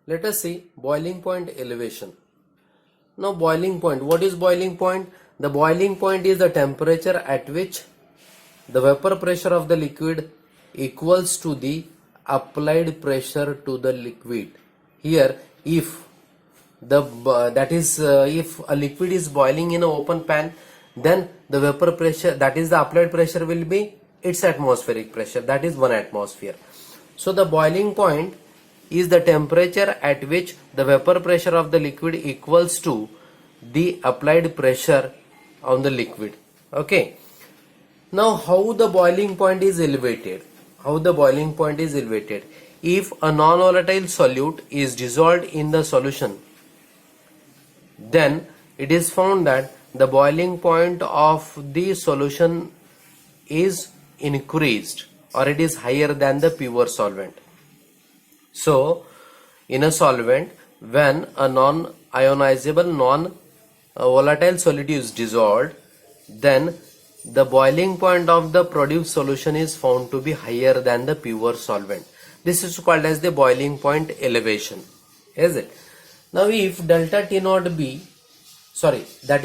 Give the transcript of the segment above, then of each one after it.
Let us see boiling point elevation. Now boiling point, what is boiling point? The boiling point is the temperature at which the vapor pressure of the liquid equals to the applied pressure to the liquid. Here if if a liquid is boiling in an open pan, then the vapor pressure, that is the applied pressure, will be its atmospheric pressure, that is 1 atmosphere. So the boiling point is the temperature at which the vapor pressure of the liquid equals to the applied pressure on the liquid. Okay. Now how the boiling point is elevated? How the boiling point is elevated? If a non-volatile solute is dissolved in the solution, then it is found that the boiling point of the solution is increased, or it is higher than the pure solvent. So in a solvent, when a non-ionizable non-volatile solute is dissolved, then the boiling point of the produced solution is found to be higher than the pure solvent. This is called as the boiling point elevation, is it? Now if delta T naught B, that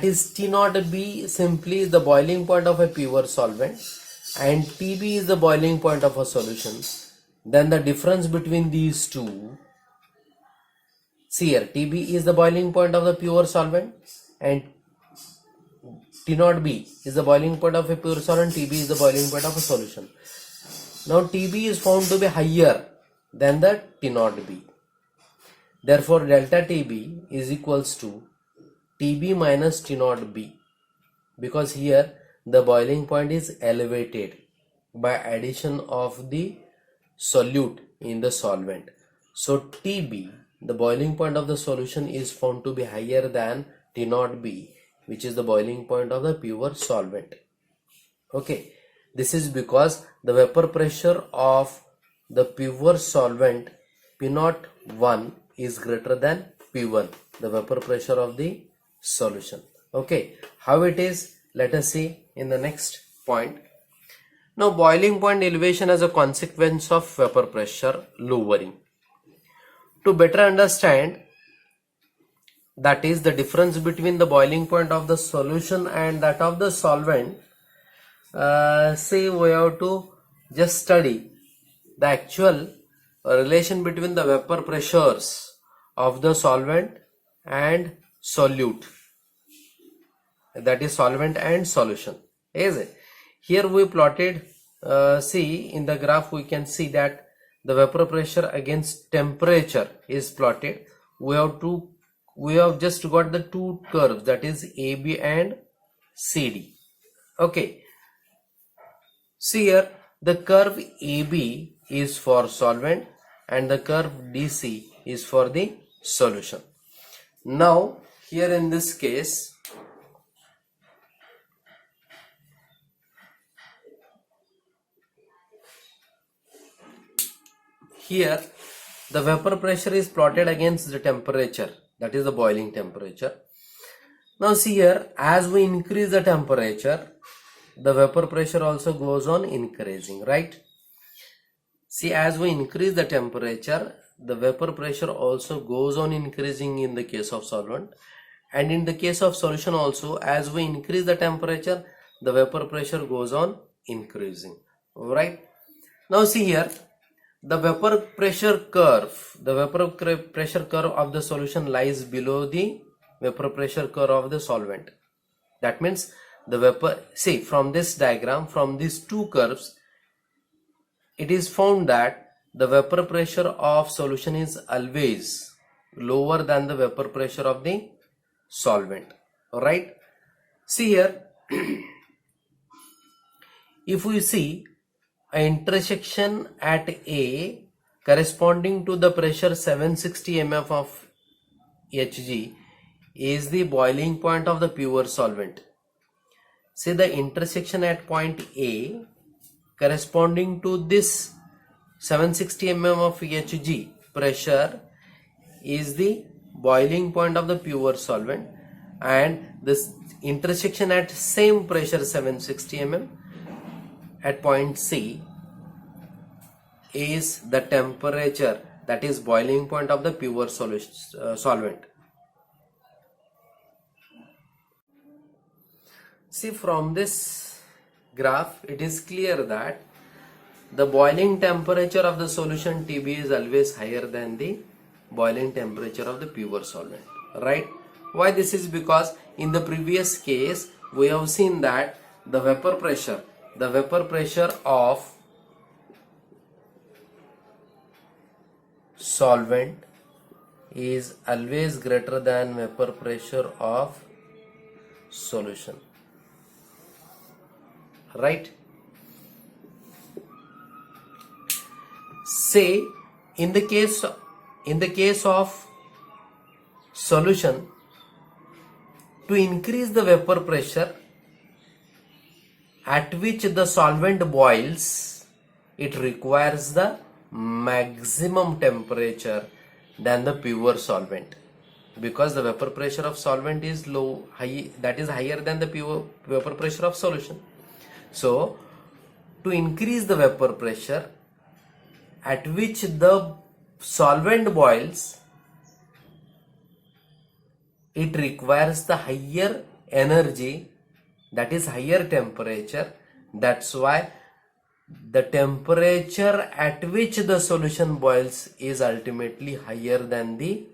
is T naught B simply is the boiling point of a pure solvent and TB is the boiling point of a solution, then the difference between these two, see here, TB is the boiling point of the pure solvent and T naught B is the boiling point of a pure solvent, TB is the boiling point of a solution. Now TB is found to be higher than the T naught B. Therefore delta TB is equals to TB minus T naught B, because here the boiling point is elevated by addition of the solute in the solvent. So TB, the boiling point of the solution, is found to be higher than T naught B, which is the boiling point of the pure solvent. Okay, this is because the vapor pressure of the pure solvent P01 is greater than P1, the vapor pressure of the solution. Okay, how it is, let us see in the next point. Now boiling point elevation as a consequence of vapor pressure lowering. To better understand, that is the difference between the boiling point of the solution and that of the solvent, say we have to just study the actual relation between the vapor pressures of the solvent and solute, that is solvent and solution, is it? Here we plotted, see in the graph we can see that the vapor pressure against temperature is plotted. We have just got the two curves, that is AB and CD. Okay, see here the curve AB is for solvent and the curve DC is for the solution. Now here in this case, here the vapor pressure is plotted against the temperature, that is the boiling temperature. Now see here, as we increase the temperature, the vapor pressure also goes on increasing, right? See, as we increase the temperature, the vapor pressure also goes on increasing in the case of solvent, and in the case of solution also, as we increase the temperature, the vapor pressure goes on increasing, right? Now see here, the vapor pressure curve of the solution lies below the vapor pressure curve of the solvent. That means the vapor, see from this diagram, from these two curves, it is found that the vapor pressure of solution is always lower than the vapor pressure of the solvent, right? See here, if we see an intersection at A corresponding to the pressure 760 mmF of Hg is the boiling point of the pure solvent. See, the intersection at point A corresponding to this 760 mm of Hg pressure is the boiling point of the pure solvent, and this intersection at same pressure 760 mm at point C is the temperature that is boiling point of the pure solution, solvent. See, from this graph it is clear that the boiling temperature of the solution TB is always higher than the boiling temperature of the pure solvent, right? Why this is? Because in the previous case we have seen that the vapor pressure of solvent is always greater than vapor pressure of solution, right? Say in the case of solution, to increase the vapor pressure at which the solvent boils, it requires the maximum temperature than the pure solvent, because the vapor pressure of solvent is that is higher than the pure vapor pressure of solution. So to increase the vapor pressure at which the solvent boils, it requires the higher energy, that is higher temperature. That's why the temperature at which the solution boils is ultimately higher than the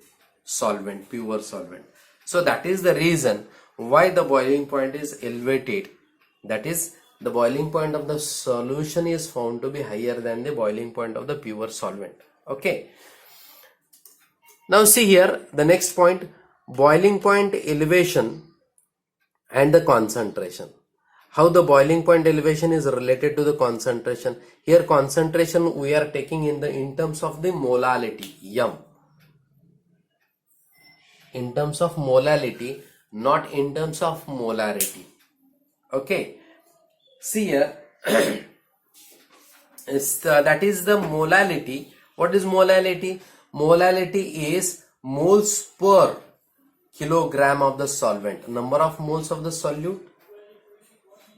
solvent, pure solvent. So that is the reason why the boiling point is elevated. That is, the boiling point of the solution is found to be higher than the boiling point of the pure solvent. Okay. Now see here the next point, boiling point elevation and the concentration. How the boiling point elevation is related to the concentration. Here concentration we are taking in terms of the molality, M. In terms of molality, not in terms of molarity. Okay. See here, that is the molality. What is molality? Molality is moles per kilogram of the solvent, number of moles of the solute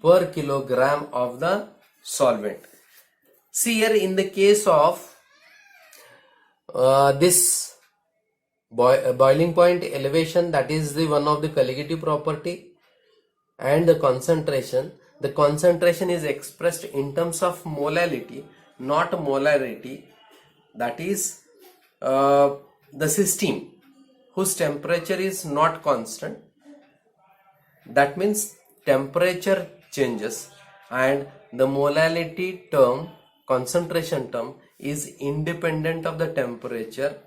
per kilogram of the solvent. See here, in the case of this boiling point elevation, that is the one of the colligative property, and the concentration is expressed in terms of molality, not molarity. That is the system whose temperature is not constant, that means temperature changes, and the molality term, concentration term, is independent of the temperature,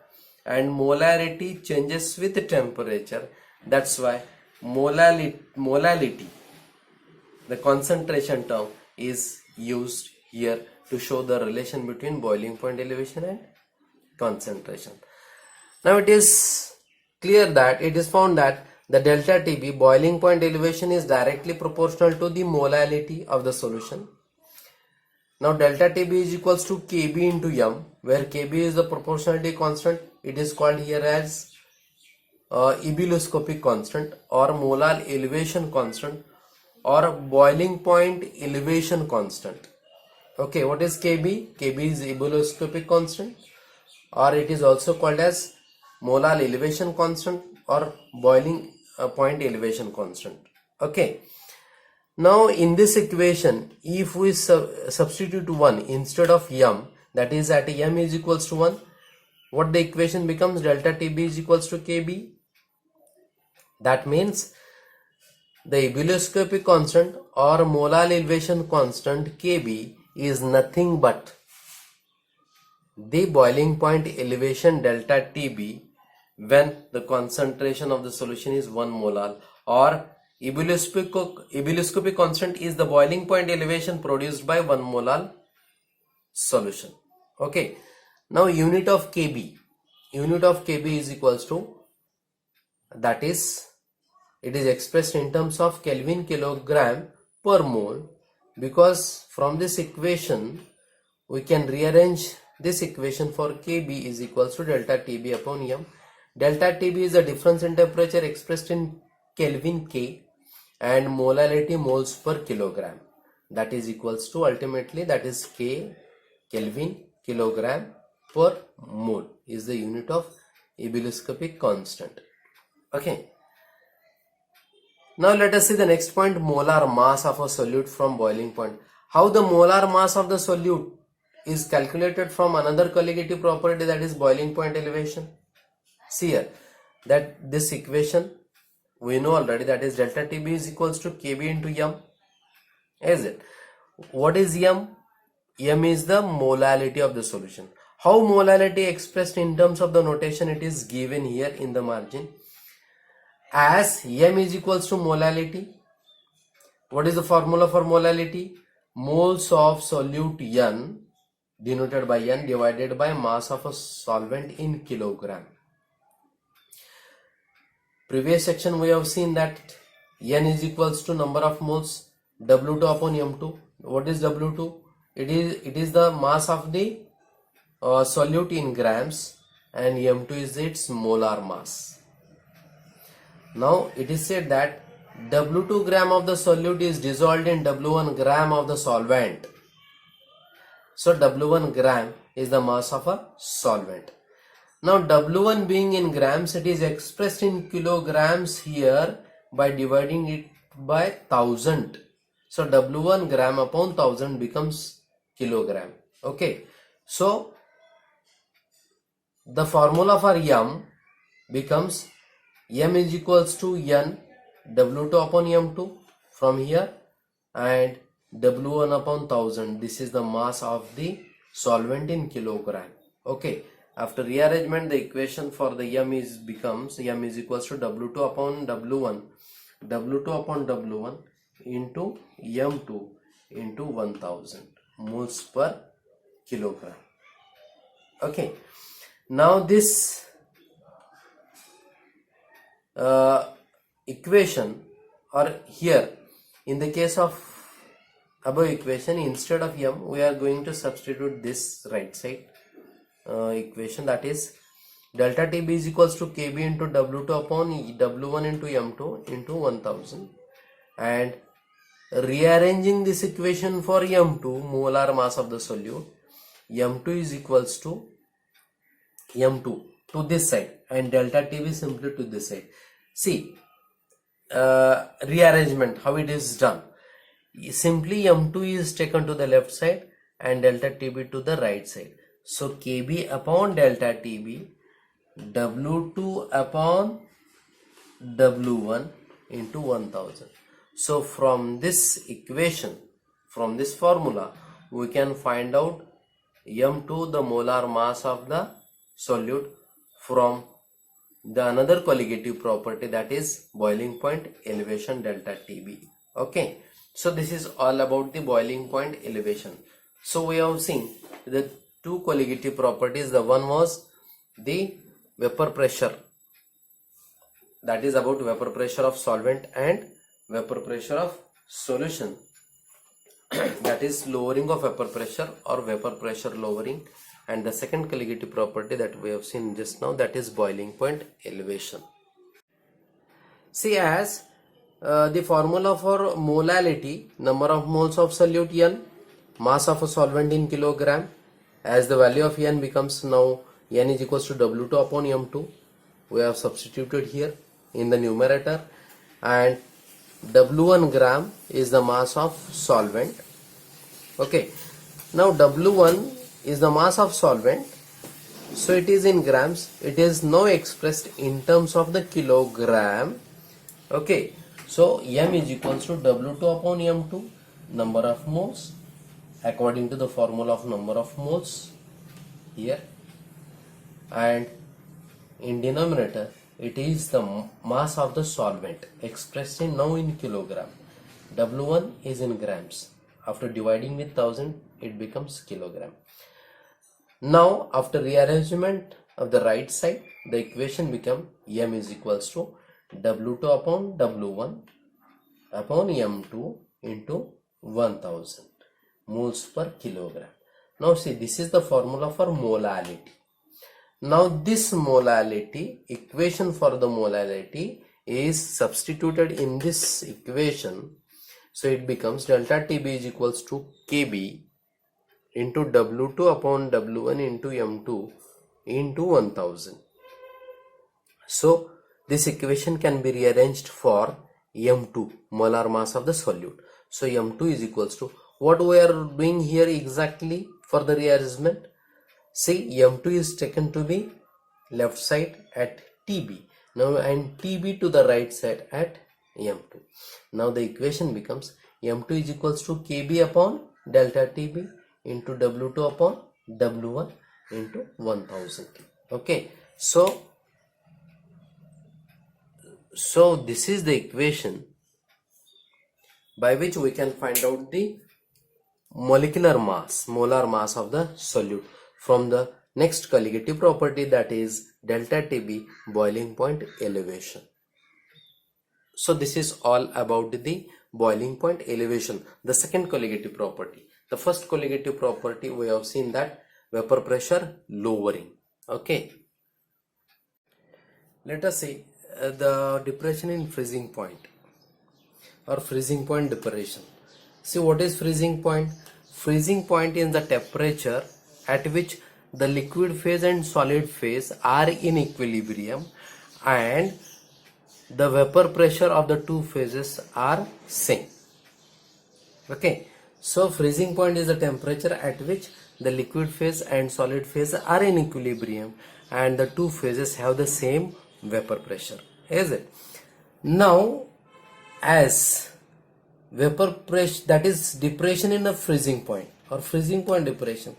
and molarity changes with temperature. That's why molality, the concentration term, is used here to show the relation between boiling point elevation and concentration. Now it is clear that it is found that the delta TB, boiling point elevation, is directly proportional to the molality of the solution. Now delta TB is equals to Kb into M, where Kb is the proportionality constant. It is called here as ebullioscopic constant or molar elevation constant or boiling point elevation constant. Okay, what is Kb? Kb is ebullioscopic constant, or it is also called as molar elevation constant or boiling point elevation constant. Okay. Now in this equation, if we substitute 1 instead of M, that is at M is equals to 1, what the equation becomes? Delta TB is equals to Kb. That means the ebullioscopic constant or molar elevation constant Kb is nothing but the boiling point elevation delta TB when the concentration of the solution is 1 molar, or ebullioscopic constant is the boiling point elevation produced by 1 molar solution. Okay. Now unit of Kb is equals to, that is, it is expressed in terms of Kelvin kilogram per mole, because from this equation we can rearrange this equation for Kb is equals to delta TB upon M. Delta TB is the difference in temperature expressed in Kelvin K, and molality moles per kilogram, that is equals to ultimately, that is K Kelvin kilogram per mole is the unit of ebullioscopic constant. Okay. Now let us see the next point, molar mass of a solute from boiling point. How the molar mass of the solute is calculated from another colligative property, that is boiling point elevation. See here that this equation we know already, that is delta TB is equals to Kb into m. Is it? What is m? M is the molality of the solution. How molality expressed in terms of the notation? It is given here in the margin as m is equals to molality. What is the formula for molality? Moles of solute n denoted by n divided by mass of a solvent in kilogram. Previous section we have seen that n is equals to number of moles W2 upon M2. What is W2? It is the mass of the solute in grams, and M2 is its molar mass. Now it is said that W2 gram of the solute is dissolved in W1 gram of the solvent. So W1 gram is the mass of a solvent. Now W1 being in grams, it is expressed in kilograms here by dividing it by 1000. So W1 gram upon 1000 becomes kilogram. Okay. So the formula for m becomes m is equals to n W2 upon m2 from here, and W1 upon 1000. This is the mass of the solvent in kilogram. Okay. After rearrangement, the equation for the m becomes m is equals to W2 upon W1, W2 upon W1 into m2 into 1000 moles per kilogram. Okay. Now this equation, or here in the case of above equation, instead of m we are going to substitute this right side equation, that is delta TB is equals to Kb into W2 upon W1 into M2 into 1000, and rearranging this equation for M2, molar mass of the solute, M2 is equals to M2 to this side and delta TB simply to this side. See rearrangement, how it is done. Simply M2 is taken to the left side and delta TB to the right side. So Kb upon delta TB, W2 upon W1 into 1000. So from this equation, from this formula, we can find out M2, the molar mass of the solute, from the another colligative property, that is boiling point elevation delta TB. Okay. So this is all about the boiling point elevation. So we have seen the two colligative properties. The one was the vapor pressure, that is about vapor pressure of solvent and vapor pressure of solution, that is lowering of vapor pressure or vapor pressure lowering. And the second colligative property that we have seen just now, that is boiling point elevation. See, as the formula for molality, number of moles of solute n, mass of a solvent in kilogram, as the value of n becomes now n is equals to W2 upon M2, we have substituted here in the numerator, and W1 gram is the mass of solvent. Okay. Now W1 is the mass of solvent, so it is in grams. It is now expressed in terms of the kilogram. Okay. So m is equals to W2 upon M2, number of moles, according to the formula of number of moles here, and in denominator it is the mass of the solvent expressed in now in kilogram. W1 is in grams. After dividing with 1000, it becomes kilogram. Now after rearrangement of the right side, the equation become m is equals to W2 upon W1 upon M2 into 1000 moles per kilogram. Now see, this is the formula for molality. Now this molality, equation for the molality is substituted in this equation. So it becomes delta TB is equals to Kb into W2 upon W1 into M2 into 1000. So this equation can be rearranged for M2, molar mass of the solute. So M2 is equals to, what we are doing here exactly for the rearrangement? See, M2 is taken to be left side at TB. Now and TB to the right side at M2. Now the equation becomes M2 is equals to KB upon delta TB into W2 upon W1 into 1000. Okay, so this is the equation by which we can find out the molecular mass, molar mass of the solute from the next colligative property, that is delta TB, boiling point elevation. So this is all about the boiling point elevation, the second colligative property. The first colligative property we have seen that vapor pressure lowering. Okay, let us see the depression in freezing point or freezing point depression. See, what is freezing point? Freezing point is the temperature at which the liquid phase and solid phase are in equilibrium and the vapor pressure of the two phases are same. Okay, so freezing point is the temperature at which the liquid phase and solid phase are in equilibrium and the two phases have the same vapor pressure, is it? Now, as vapor pressure, that is depression in a freezing point or freezing point depression,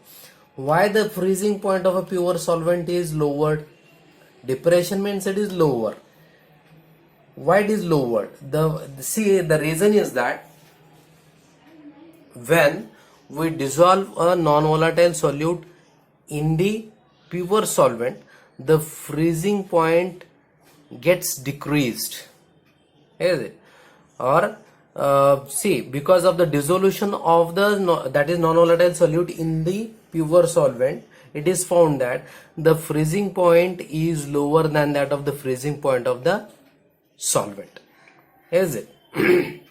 why the freezing point of a pure solvent is lowered? Depression means it is lower. Why it is lowered? The reason is that when we dissolve a non-volatile solute in the pure solvent, the freezing point gets decreased, is it? Or because of the dissolution of the non-volatile solute in the pure solvent, it is found that the freezing point is lower than that of the freezing point of the solvent, is it?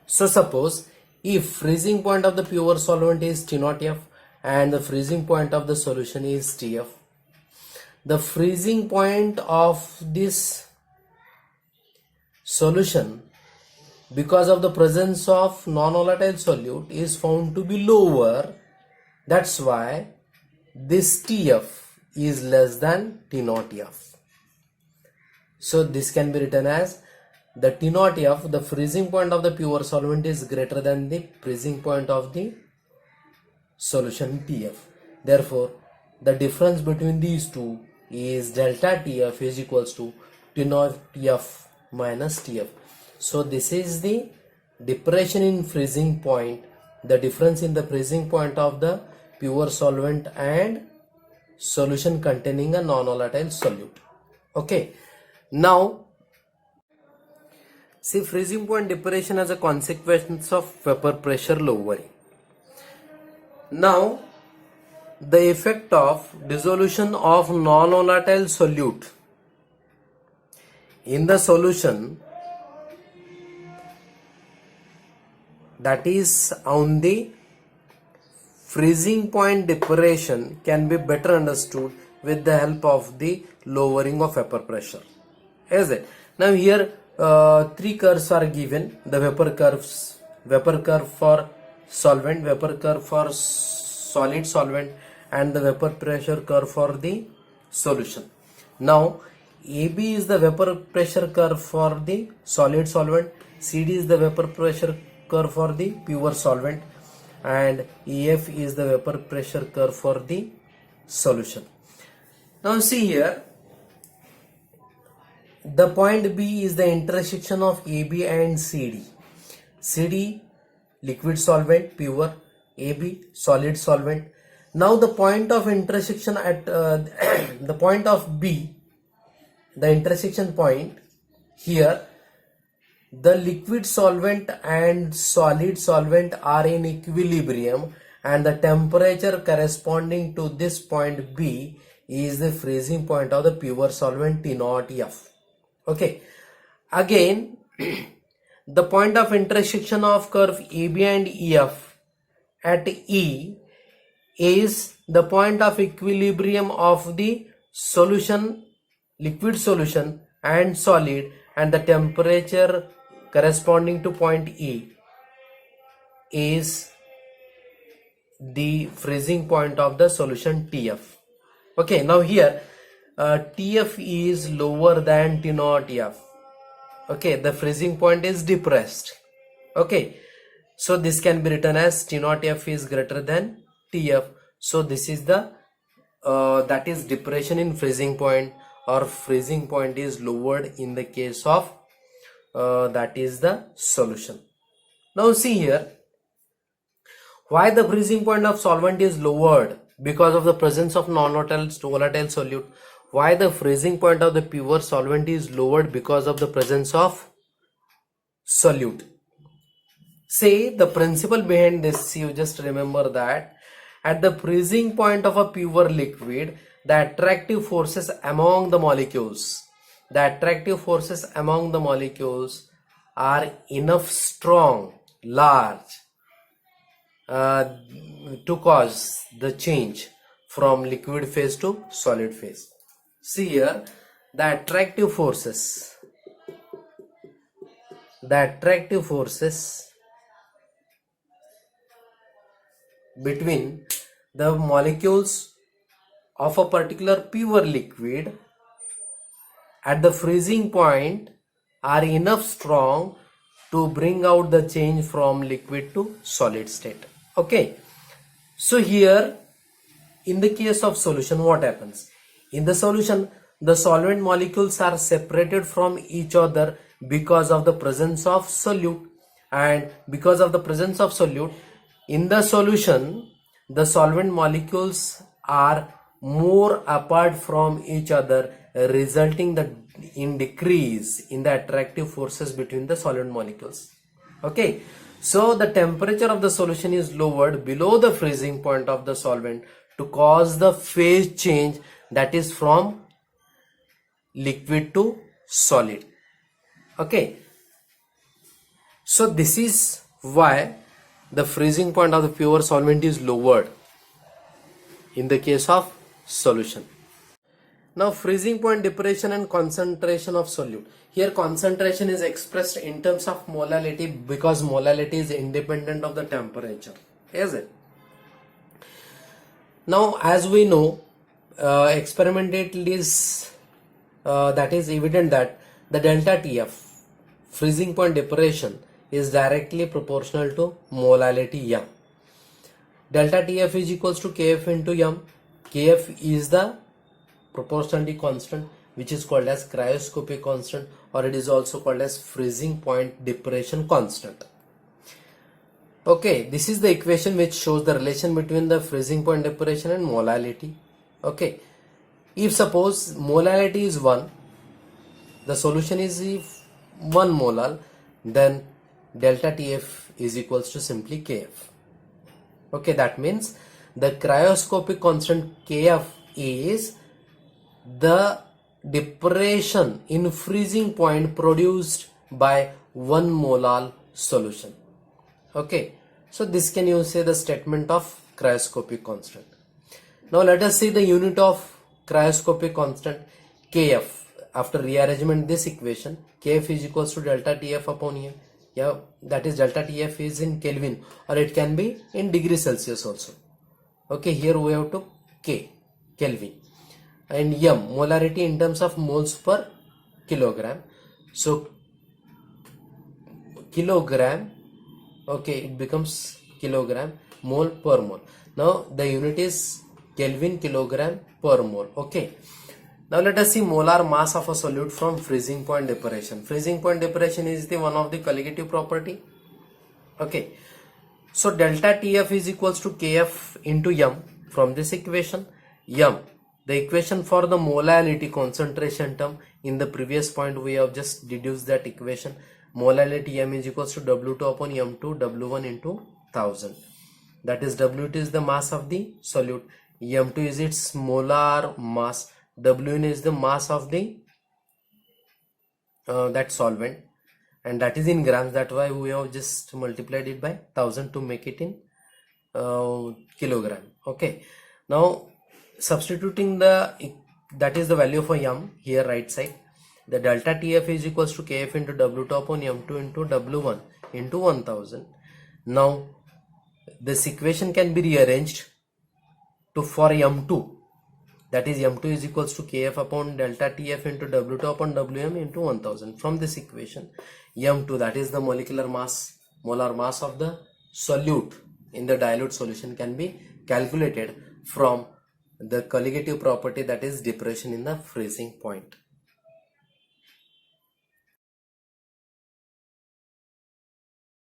So suppose if freezing point of the pure solvent is T0F and the freezing point of the solution is TF, the freezing point of this solution, because of the presence of non-volatile solute, is found to be lower. That's why this TF is less than T0F. So this can be written as the T0F, the freezing point of the pure solvent, is greater than the freezing point of the solution TF. Therefore, the difference between these two is delta TF is equals to T0F minus TF. So this is the depression in freezing point, the difference in the freezing point of the pure solvent and solution containing a non-volatile solute. Okay, now see, freezing point depression as a consequence of vapor pressure lowering. Now the effect of dissolution of non-volatile solute in the solution, that is on the freezing point depression, can be better understood with the help of the lowering of vapor pressure, is it? Now here three curves are given: the vapor curve for solvent, vapor curve for solid solvent, and the vapor pressure curve for the solution. Now AB is the vapor pressure curve for the solid solvent, CD is the vapor pressure curve for the pure solvent, and EF is the vapor pressure curve for the solution. Now see here, the point B is the intersection of AB and CD. CD liquid solvent pure, AB solid solvent. Now the point of intersection at the point of B, the intersection point here, the liquid solvent and solid solvent are in equilibrium and the temperature corresponding to this point B is the freezing point of the pure solvent T0F. Okay, again the point of intersection of curve AB and EF at E is the point of equilibrium of the solution, liquid solution and solid, and the temperature corresponding to point E is the freezing point of the solution TF. Okay, now here TF is lower than T naught F. Okay, the freezing point is depressed. Okay, so this can be written as T naught F is greater than TF. So this is the that is depression in freezing point, or freezing point is lowered in the case of that is the solution. Now see here, why the freezing point of solvent is lowered? Because of the presence of non-volatile solute. Why the freezing point of the pure solvent is lowered? Because of the presence of solute. Say the principle behind this, you just remember that at the freezing point of a pure liquid, the attractive forces among the molecules, are enough strong, large, to cause the change from liquid phase to solid phase. See here, the attractive forces between the molecules of a particular pure liquid at the freezing point are enough strong to bring out the change from liquid to solid state. Okay, so here in the case of solution, what happens? In the solution, the solvent molecules are separated from each other because of the presence of solute, and because of the presence of solute in the solution, the solvent molecules are more apart from each other, resulting in decrease in the attractive forces between the solvent molecules. Okay, so the temperature of the solution is lowered below the freezing point of the solvent to cause the phase change, that is from liquid to solid. Okay, so this is why the freezing point of the pure solvent is lowered in the case of solution. Now freezing point depression and concentration of solute. Here concentration is expressed in terms of molality, because molality is independent of the temperature, is it? Now as we know, experimentally is that is evident that the delta TF, freezing point depression, is directly proportional to molality M. Delta TF is equals to Kf into M. Kf is the proportionality constant, which is called as cryoscopic constant, or it is also called as freezing point depression constant. Okay, this is the equation which shows the relation between the freezing point depression and molality. Okay, if suppose molality is 1, the solution is 1 molal, then delta TF is equals to simply Kf. Okay, that means the cryoscopic constant Kf is the depression in freezing point produced by 1 molal solution. Okay, so this can you say the statement of cryoscopic constant. Now let us see the unit of cryoscopic constant Kf. After rearrangement this equation, Kf is equals to delta TF upon M. Yeah, that is delta TF is in Kelvin, or it can be in degree Celsius also. Okay, here we have to K, Kelvin, and M, molarity in terms of moles per kilogram. So kilogram, okay, it becomes kilogram, mole per mole. Now the unit is Kelvin, kilogram per mole. Okay, now let us see molar mass of a solute from freezing point depression. Freezing point depression is the one of the colligative property. Okay, so delta TF is equals to Kf into M. From this equation, M, the equation for the molality concentration term, in the previous point we have just deduced that equation. Molality M is equals to W2 upon M2, W1 into 1000. That is W2 is the mass of the solute, M2 is its molar mass, Wn is the mass of the that solvent, and that is in grams. That's why we have just multiplied it by 1000 to make it in kilogram. Okay, now substituting that is the value for m here right side. The delta TF is equals to Kf into W two upon m2 into W1 into 1000. Now this equation can be rearranged to for m2, that is m2 is equals to Kf upon delta TF into W2 upon Wm into 1000. From this equation, m2, that is the molecular mass, molar mass of the solute in the dilute solution, can be calculated from the colligative property, that is depression in the freezing point.